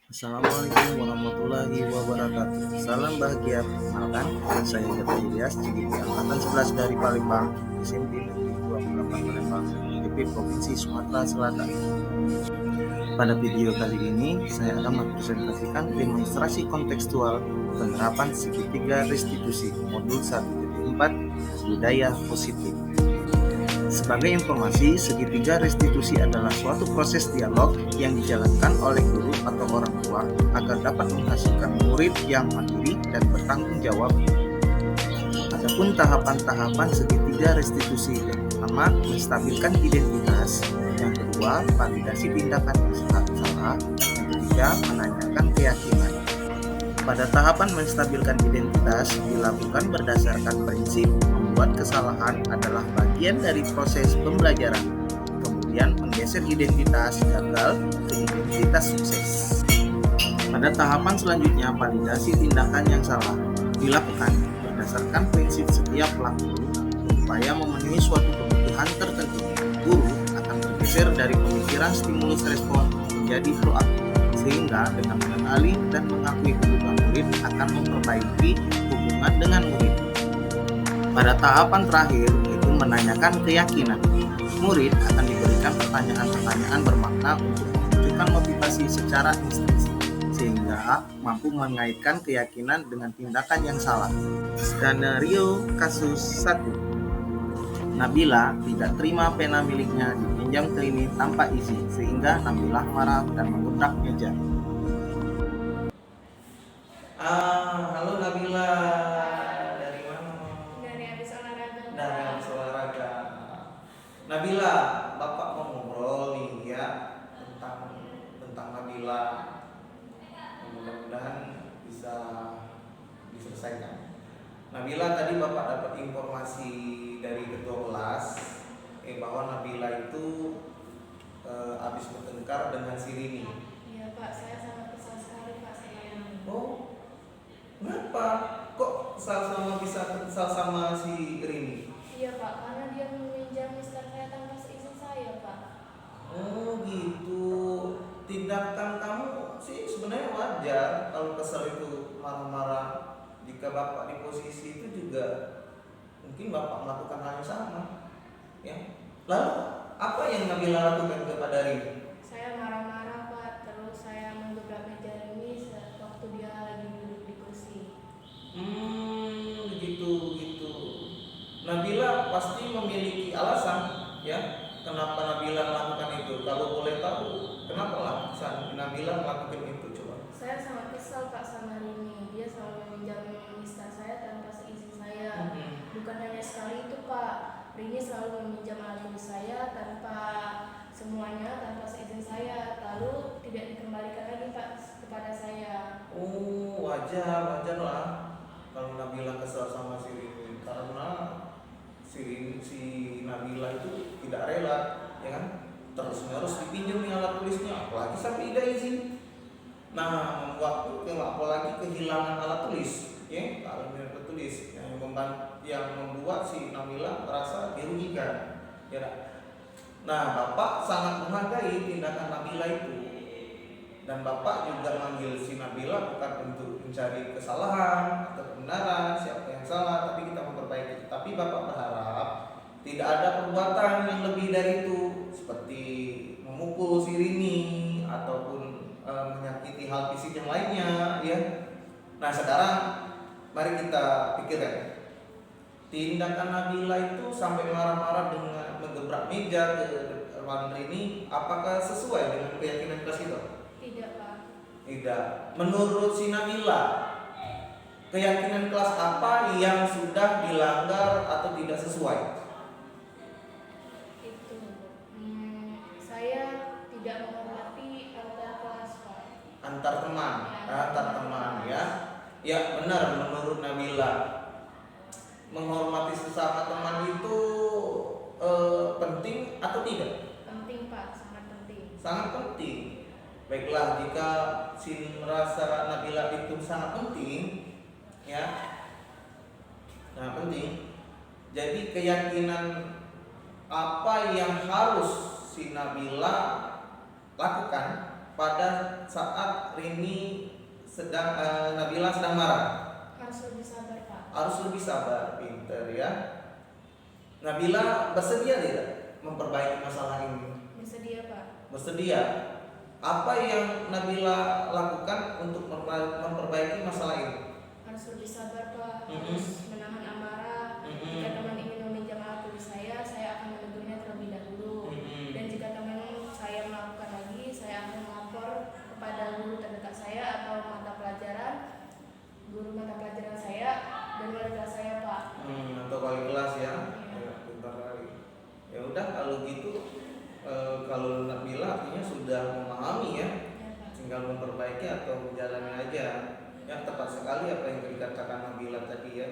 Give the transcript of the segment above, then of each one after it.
Assalamualaikum warahmatullahi wabarakatuh. Salam bahagia, perkenalkan saya Gata Ilyas, CGP Angkatan 11 dari Palembang, SMP Negeri 28 Palembang, DP Provinsi Sumatera Selatan. Pada video kali ini, saya akan mempresentasikan demonstrasi kontekstual penerapan segitiga restitusi modul 1.4 budaya positif. Sebagai informasi, segitiga restitusi adalah suatu proses dialog yang dijalankan oleh guru atau orang tua agar dapat menghasilkan murid yang mandiri dan bertanggung jawab. Adapun tahapan-tahapan segitiga restitusi yang pertama, menstabilkan identitas, yang kedua, validasi tindakan yang salah, yang ketiga, menanyakan keyakinan. Pada tahapan menstabilkan identitas dilakukan berdasarkan prinsip membuat kesalahan adalah bagian dari proses pembelajaran. Kemudian menggeser identitas gagal ke identitas sukses. Pada tahapan selanjutnya, validasi tindakan yang salah dilakukan berdasarkan prinsip setiap pelaku berupaya memenuhi suatu kebutuhan tertentu. Guru akan bergeser dari pemikiran stimulus respon menjadi proaktif, sehingga dengan mengenali dan mengakui kebutuhan murid akan memperbaiki hubungan dengan murid. Pada tahapan terakhir, yaitu menanyakan keyakinan, murid akan diberikan pertanyaan-pertanyaan bermakna untuk menunjukkan motivasi secara instansi, sehingga mampu mengaitkan keyakinan dengan tindakan yang salah. Skenario kasus 1. Nabila tidak terima pena miliknya dipinjam ke Rini tanpa izin, sehingga Nabila marah dan menggebrak meja. Halo Nabila, dari mana? Dari habis olahraga. Dari habis olahraga. Nabila, Bapak mau ngobrol nih ya tentang Nabila. Mudah-mudahan bisa diselesaikan. Nabila, tadi Bapak dapat informasi dari ketua kelas bahwa Nabila itu habis bertengkar dengan si Rini. Iya Pak, saya sangat kesal sekali Pak sama ini. Oh, kenapa? Kok bisa kesal sama si Rini? Iya Pak, karena dia meminjam mister saya tanpa seizin saya Pak. Oh gitu. Tindakan kamu sih sebenarnya wajar kalau kesal itu marah-marah. Jika Bapak di posisi itu juga mungkin Bapak melakukan hal yang sama, ya. Lalu apa yang Nabila lakukan kepada Rini? Saya marah-marah Pak, terus saya menggebrak meja ini waktu dia lagi duduk di kursi. Begitu gitu. Nabila pasti memiliki alasan, ya, kenapa Nabila melakukan itu. Kalau boleh tahu, kenapa lah Nabila melakukan itu, coba? Saya sangat kesal Pak sama Rini. Dia selalu meminjam mister saya tanpa seizin saya. Bukan hanya sekali itu Pak, Rini selalu meminjam alat tulis saya semuanya tanpa seizin saya, lalu tidak dikembalikan lagi Pak kepada saya. Oh, wajar lah kalau Nabila kesal sama si Rini, karena si Nabila itu tidak rela, ya kan, terus dipinjam nih alat tulisnya, apalagi sampai tidak izin. Nah, apalagi kehilangan alat tulis, ya, alat tulis yang membuat si Nabila merasa dirugikan, ya. Nah, Bapak sangat menghargai tindakan Nabila itu, dan Bapak juga manggil si Nabila bukan untuk mencari kesalahan atau kebenaran siapa yang salah, tapi kita memperbaiki. Tapi Bapak berharap tidak ada perbuatan yang lebih dari itu, seperti memukul si Rini ataupun menyakiti hal fisik yang lainnya, ya. Nah, sekarang mari kita pikirkan tindakan Nabila itu sampai marah-marah dengan menggebrak meja ke depan Rini, apakah sesuai dengan keyakinan kelas itu? Tidak Pak. Tidak. Menurut si Nabila, keyakinan kelas apa yang sudah dilanggar atau tidak sesuai? Saya tidak menghormati antar kelas Pak. Antar teman ya. Ya benar, menurut Nabila menghormati sesama teman itu penting atau tidak? Penting Pak, sangat penting. Sangat penting. Baiklah, jika si merasa Nabila itu sangat penting, ya, sangat penting. Jadi keyakinan apa yang harus si Nabila lakukan pada saat Rini Nabila sedang marah? Harus lebih sabar, Pak. Harus lebih sabar, pinter ya. Nabila bersedia tidak memperbaiki masalah ini? Bersedia, Pak. Bersedia. Apa yang Nabila lakukan untuk memperbaiki masalah ini? Harus lebih sabar, Pak. Mm-mm. Harus menahan amarah. Mm-mm. Jika teman ingin meminjam alat tulis saya akan menegurnya terlebih dahulu. Mm-mm. Dan jika teman saya melakukan lagi, saya akan melapor kepada guru terdekat saya atau guru mata pelajaran saya dan wali kelas saya, Pak. Atau wali kelas ya. Iya. Ya, pintar kali. Ya udah kalau gitu, kalau Nabila artinya sudah memahami ya, Iya, Pak. tinggal memperbaiki atau menjalani aja. Ya tepat sekali apa yang dikatakan Nabila tadi ya.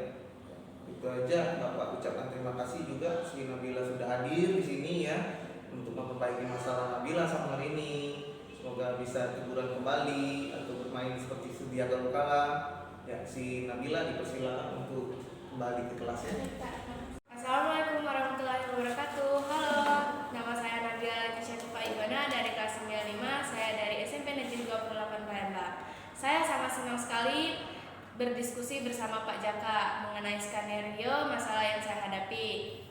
Itu aja Bapak ucapkan terima kasih juga si Nabila sudah hadir di sini ya untuk memperbaiki masalah Nabila sama Rini. Semoga bisa teguran kembali atau bermain seperti sedia kala. Ya si Nabila dipersilakan untuk kembali ke kelasnya. Assalamualaikum warahmatullahi wabarakatuh. Halo, nama saya Nabila Leticia Ibana dari kelas 95. Saya dari SMP Negeri 28 Palembang. Saya sangat senang sekali berdiskusi bersama Pak Jaka mengenai skenario masalah yang saya hadapi.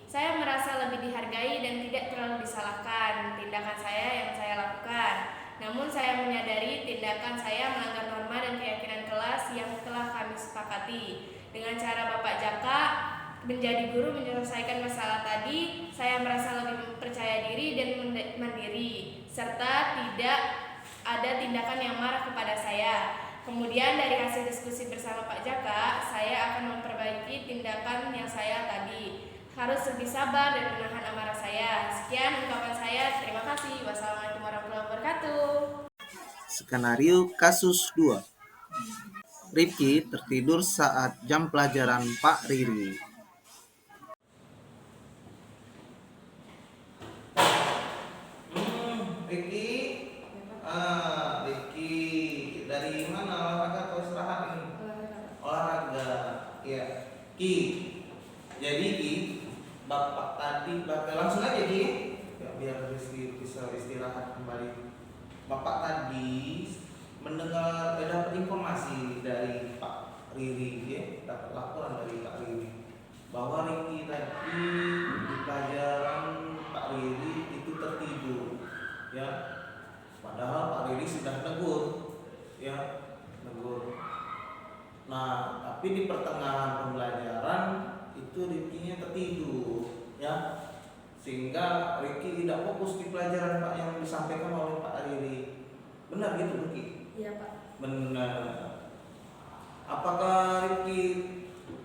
Saya merasa lebih dihargai dan tidak terlalu disalahkan tindakan saya yang saya lakukan. Namun saya menyadari tindakan saya melanggar norma dan keyakinan kelas yang telah kami sepakati. Dengan cara Bapak Jaka menjadi guru menyelesaikan masalah tadi, saya merasa lebih percaya diri dan mandiri, serta tidak ada tindakan yang marah kepada saya. Kemudian dari hasil diskusi bersama Pak Jaka, saya akan memperbaiki tindakan yang saya tadi. Harus lebih sabar dan menahan amarah saya. Sekian ungkapan saya. Terima kasih. Wassalamualaikum warahmatullahi wabarakatuh. Skenario kasus 2. Rifki tertidur saat jam pelajaran Pak Riri. Riki, Riki dari mana, olahraga atau istirahat ini? Olahraga, ya. Ki, jadi Ki, Bapak tadi, langsung aja Ki, ya, biar Rizky bisa istirahat kembali. Bapak tadi mendengar, dapat informasi dari Pak Riri, ya, dapat laporan dari Pak Riri bahwa Riki tadi di pelajaran Pak Riri itu tertidur, ya. Padahal Pak Riri sudah negur, ya, negur. Nah, tapi di pertengahan pembelajaran itu Rikinya tertidur, ya, sehingga Riki tidak fokus di pelajaran Pak yang disampaikan oleh Pak Riri. Benar gitu Riki? Iya, Pak. Benar. Apakah Riki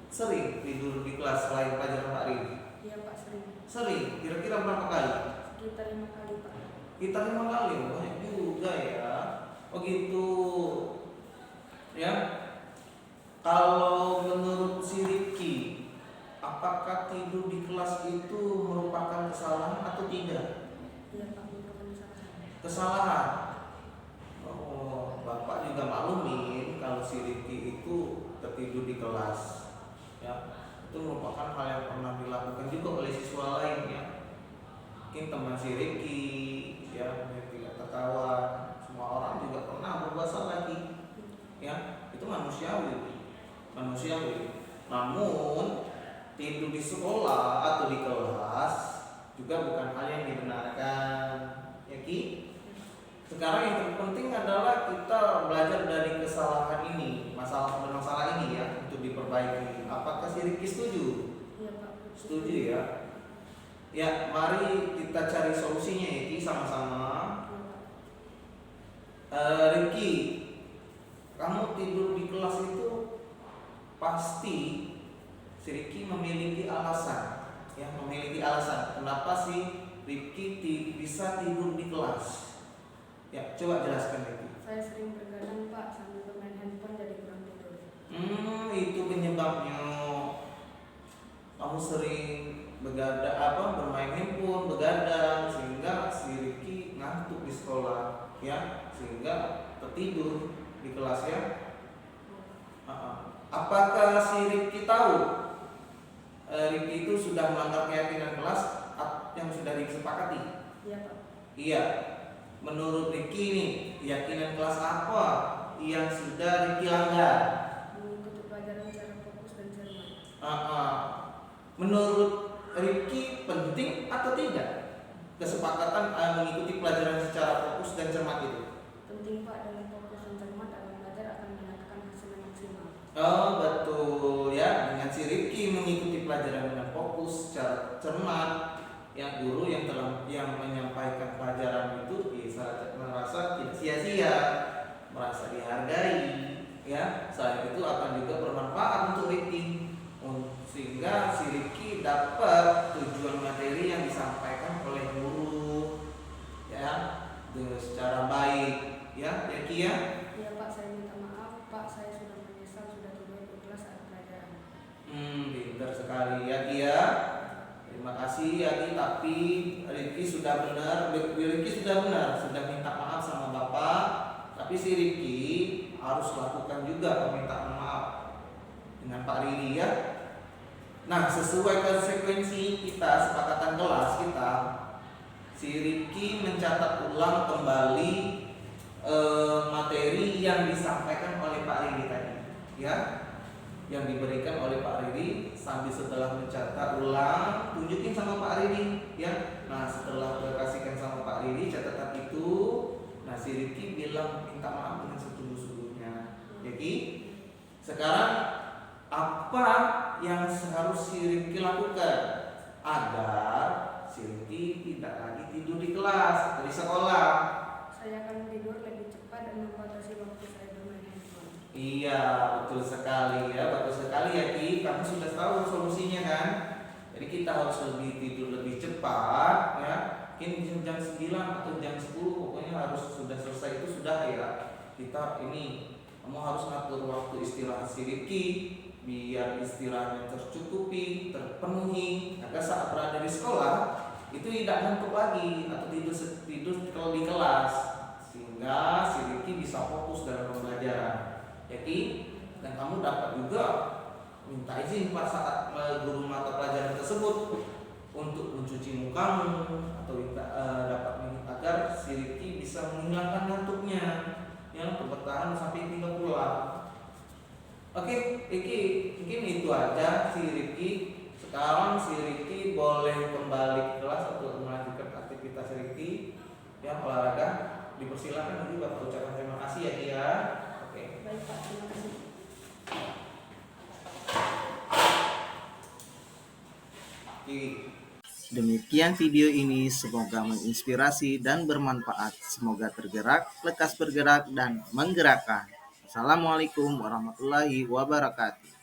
sering tidur di kelas selain pelajaran Pak Riri? Iya, Pak, sering. Sering. Kira-kira berapa kali? Sekitar 5 kali, Pak. Kita 5 kali, banyak juga ya. Oh gitu. Ya. Kalau menurut si Riki, apakah tidur di kelas itu merupakan kesalahan atau tidak? Iya, Pak, merupakan kesalahan. Kesalahan. Oh, Bapak juga maklumin kalau si Riki itu tertidur di kelas, ya. Itu merupakan hal yang pernah dilakukan juga oleh siswa lain, ya. Mungkin teman si Riki, ya, yang tidak terkawan. Semua orang juga pernah berbuat salah lagi, ya. Itu manusiawi. Namun tidur di sekolah atau di kelas juga bukan hal yang dibenarkan, ya Ki. Sekarang yang terpenting adalah kita belajar dari kesalahan ini, masalah ini ya, untuk diperbaiki. Apakah si Riki setuju? Iya, Pak. Setuju ya. Ya, mari kita cari solusinya ya Ki, sama-sama. Riki, kamu tidur di kelas itu pasti si Riki memiliki alasan, ya, kenapa sih Riki bisa tidur di kelas. Ya, coba jelaskan Riki. Saya sering bergadang, Pak, sambil bermain handphone jadi kurang tidur. Itu penyebabnya. Kamu sering bermain handphone, begadang, sehingga si Riki ngantuk di sekolah, ya, sehingga tertidur di kelas ya. Apakah si Riki tahu Riki itu sudah melanggar keyakinan kelas yang sudah disepakati? Iya, Pak. Iya. Menurut Riki nih, keyakinan kelas apa yang sudah Riki langgar? Mengikuti pelajaran secara fokus dan cermat. Menurut Riki penting atau tidak kesepakatan mengikuti pelajaran secara fokus dan cermat itu? Penting Pak, dengan fokus dan cermat dalam belajar akan mendapatkan hasil yang maksimal. Oh betul ya, dengan si Rifki mengikuti pelajaran dengan fokus, secara cermat, yang guru yang menyampaikan pelajaran itu bisa merasa tidak sia-sia, merasa dihargai, ya. Selain itu akan juga bermanfaat untuk Rifki, sehingga si Rifki dapat tujuan materi yang disampaikan oleh guru, ya, dengan secara baik, ya, Rifki ya. Iya Pak, saya minta maaf Pak, saya sudah menyesal sudah tidak ikut kelas saat pelajaran. Pintar sekali ya Ki ya. Terima kasih ya Ki, tapi Rifki sudah benar, sudah minta maaf sama Bapak. Tapi si Rifki harus lakukan juga permintaan maaf dengan Pak Riri ya. Nah, sesuai konsekuensi kita, sepakatan kelas kita, si Rifki mencatat ulang kembali materi yang disampaikan oleh Pak Riri tadi, ya, yang diberikan oleh Pak Riri. Sambil setelah mencatat ulang, tunjukin sama Pak Riri, ya. Nah, setelah kasihkan sama Pak Riri catatan itu, nah si Rifki bilang minta maaf dengan setulus-tulusnya, ya Ki. Sekarang apa yang harus si Rifki lakukan agar si Rifki tidak lagi tidur di kelas, di sekolah? Saya akan tidur lebih cepat dan membatasi waktu saya bermain handphone. Iya, betul sekali ya, bagus sekali ya Ki. Kamu sudah tahu solusinya kan? Jadi kita harus tidur lebih cepat ya. Mungkin jam 9 atau jam 10 pokoknya harus sudah selesai itu sudah ya. Kita ini kamu harus ngatur waktu istirahat si Rifki biar istirahatnya tercukupi, terpenuhi agar saat berada di sekolah itu tidak ngantuk lagi atau tidur kalau di kelas, sehingga si Rifki bisa fokus dalam pembelajaran. Jadi, dan kamu dapat juga minta izin pada saat guru mata pelajaran tersebut untuk mencuci mukamu atau dapat agar si Rifki bisa menghilangkan ngantuknya yang bertahan sampai hingga pulang. Oke, Rifki, mungkin itu aja si Rifki. Sekarang si Rifki boleh kembali ke kelas untuk melanjutkan aktivitas Rifki yang olahraga. Dipersilakan nanti Bapak ucapkan terima kasih ya Kia. Oke. Baik Pak, terima kasih. Demikian video ini, semoga menginspirasi dan bermanfaat. Semoga tergerak, lekas bergerak, dan menggerakkan. Assalamualaikum warahmatullahi wabarakatuh.